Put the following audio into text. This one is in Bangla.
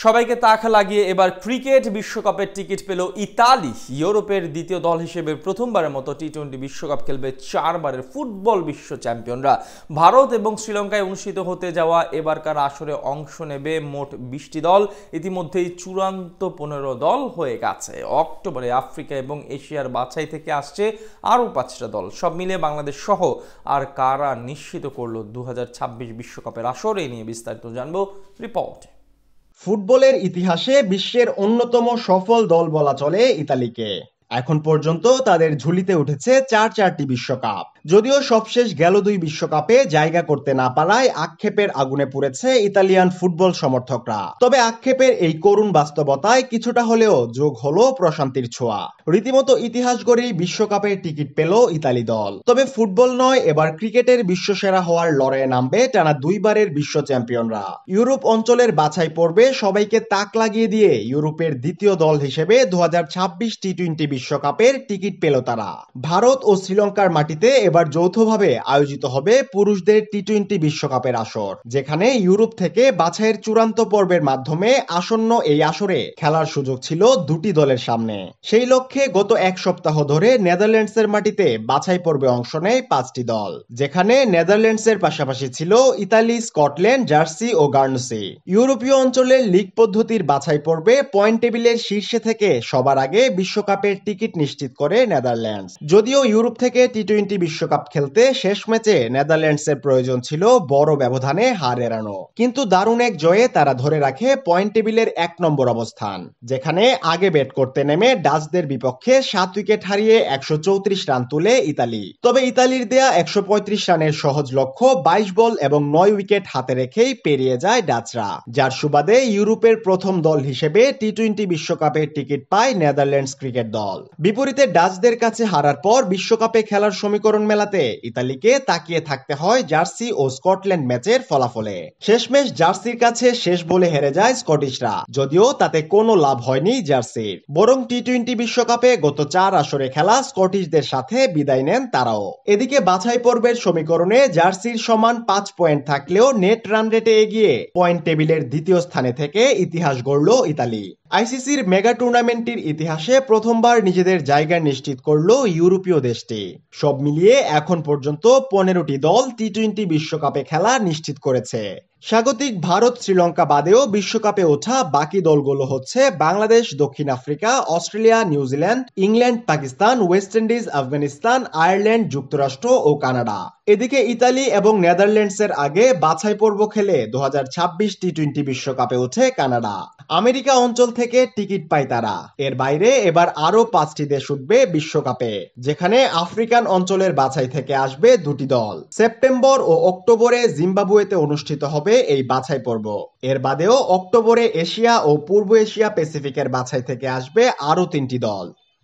সবাইকে তাক লাগিয়ে এবার ক্রিকেট বিশ্বকাপের টিকিট পেল ইতালি। ইউরোপের দ্বিতীয় দল হিসেবে প্রথমবারের মতো টি-20 বিশ্বকাপ খেলবে 4 বারের ফুটবল বিশ্ব চ্যাম্পিয়নরা। ভারত এবং শ্রীলঙ্কায় অনুষ্ঠিত হতে যাওয়া এবারকার আসরে অংশ নেবে মোট 20টি দল। ইতিমধ্যেই চূড়ান্ত 15 দল হয়ে গেছে। অক্টোবরে আফ্রিকা এবং এশিয়ার বাছাই থেকে আসছে আরও 5টা দল। সব মিলে বাংলাদেশ সহ আর কারা নিশ্চিত করলো 2026 বিশ্বকাপের আসর, এই নিয়ে বিস্তারিত জানবো রিপোর্টে। ফুটবলের ইতিহাসে বিশ্বের অন্যতম সফল দল বলা চলে ইতালিকে। এখন পর্যন্ত তাদের ঝুলিতে উঠেছে চারটি বিশ্বকাপ। যদিও সবশেষ গেল 2 বিশ্বকাপে জায়গা করতে না পারায় আক্ষেপের আগুনে পুড়েছে ইতালিয়ান ফুটবল সমর্থকরা। তবে আক্ষেপের এই করুণ বাস্তবতায় কিছুটা হলেও যোগ হলো প্রশান্তির ছোঁয়া। রীতিমতো ইতিহাস গড়েই বিশ্বকাপের টিকিট পেল ইতালি দল। তবে ফুটবল নয়, এবার ক্রিকেটের বিশ্বসেরা হওয়ার লড়াইয়ে নামবে টানা 2 বারের বিশ্ব চ্যাম্পিয়নরা। ইউরোপ অঞ্চলের বাছাই পর্বে সবাইকে তাক লাগিয়ে দিয়ে ইউরোপের দ্বিতীয় দল হিসেবে 2026 টি-20 বিশ্বকাপের টিকিট পেল তারা। ভারত ও শ্রীলঙ্কার মাটিতে এবার যৌথভাবে আয়োজিত হবে পুরুষদের টি-20 বিশ্বকাপের আসর, যেখানে ইউরোপ থেকে বাছাইয়ের চূড়ান্ত পর্বের মাধ্যমে আসন্ন এই আসরে খেলার সুযোগ ছিল 2টি দলের সামনে। সেই লক্ষ্যে গত এক সপ্তাহ ধরে নেদারল্যান্ডসের মাটিতে বাছাই পর্বে অংশ নেয় 5টি দল, যেখানে নেদারল্যান্ডসের পাশাপাশি ছিল ইতালি, স্কটল্যান্ড, জার্সি ও গার্নসি। ইউরোপীয় অঞ্চলের লীগ পদ্ধতির বাছাই পর্বে পয়েন্ট টেবিলের শীর্ষে থেকে সবার আগে বিশ্বকাপের টিকিট নিশ্চিত করে নেদারল্যান্ডস। যদিও ইউরোপ থেকে টি-20 বিশ্বকাপ খেলতে শেষ ম্যাচে নেদারল্যান্ডসের প্রয়োজন ছিল বড় ব্যবধানে হার এড়ানো, কিন্তু দারুণ এক জয়ে তারা ধরে রাখে পয়েন্ট টেবিলের 1 নম্বর অবস্থান, যেখানে আগে ব্যাট করতে নেমে ডাচদের বিপক্ষে 7 উইকেট হারিয়ে 134 রান তুলে ইতালি। তবে ইতালির দেয়া 135 রানের সহজ লক্ষ্য 22 বল এবং 9 উইকেট হাতে রেখেই পেরিয়ে যায় ডাচরা, যার সুবাদে ইউরোপের প্রথম দল হিসেবে টি-20 বিশ্বকাপের টিকিট পায় নেদারল্যান্ডস ক্রিকেট দল। বিপরীতে ডাচদের কাছে হারার পর বিশ্বকাপে খেলার সমীকরণ মেলাতে ইতালিকে তাকিয়ে থাকতে হয় জার্সি ও স্কটল্যান্ড ম্যাচের ফলাফলে। শেষমেশ জার্সির কাছে শেষ বলে হেরে যায় স্কটিশরা, যদিও তাতে কোনো লাভ হয়নি জার্সির, বরং টি-20 বিশ্বকাপে গত 4 আসরে খেলা স্কটিশদের সাথে বিদায় নেন তারাও। এদিকে বাছাই পর্বের সমীকরণে জার্সির সমান 5 পয়েন্ট থাকলেও নেট রান রেটে এগিয়ে পয়েন্ট টেবিলের দ্বিতীয় স্থানে থেকে ইতিহাস গড়ল ইতালি। আইসিসির মেগা টুর্নামেন্টের ইতিহাসে প্রথমবার নিজেদের জায়গা নিশ্চিত করল ইউরোপীয় দেশটি। সব মিলিয়ে এখন পর্যন্ত 15টি দল টি-20 বিশ্বকাপে খেলা নিশ্চিত করেছে। স্বাগতিক ভারত, শ্রীলঙ্কা বাদেও বিশ্বকাপে ওঠা বাকি দলগুলো হচ্ছে বাংলাদেশ, দক্ষিণ Africa, Australia, New Zealand, England, Pakistan, West Indies, Afghanistan, Ireland, যুক্তরাষ্ট্র ও কানাডা। এদিকে ইতালি এবং নেদারল্যান্ডসের আগে বাছাই পর্ব খেলে 2026 টি-20 বিশ্বকাপে ওঠে কানাডা। আমেরিকা অঞ্চল থেকে টিকিট পায় তারা। এর বাইরে এবার আরো 5টি দেশ উঠবে বিশ্বকাপে, যেখানে আফ্রিকান অঞ্চলের বাছাই থেকে আসবে 2টি দল। সেপ্টেম্বর ও অক্টোবরে জিম্বাবুয়েতে অনুষ্ঠিত হবে এই বাছাই পর্ব। এর বাদেও অক্টোবরে এশিয়া ও পূর্ব এশিয়া প্যাসিফিকের বাছাই থেকে আসবে আরো 3টি দল।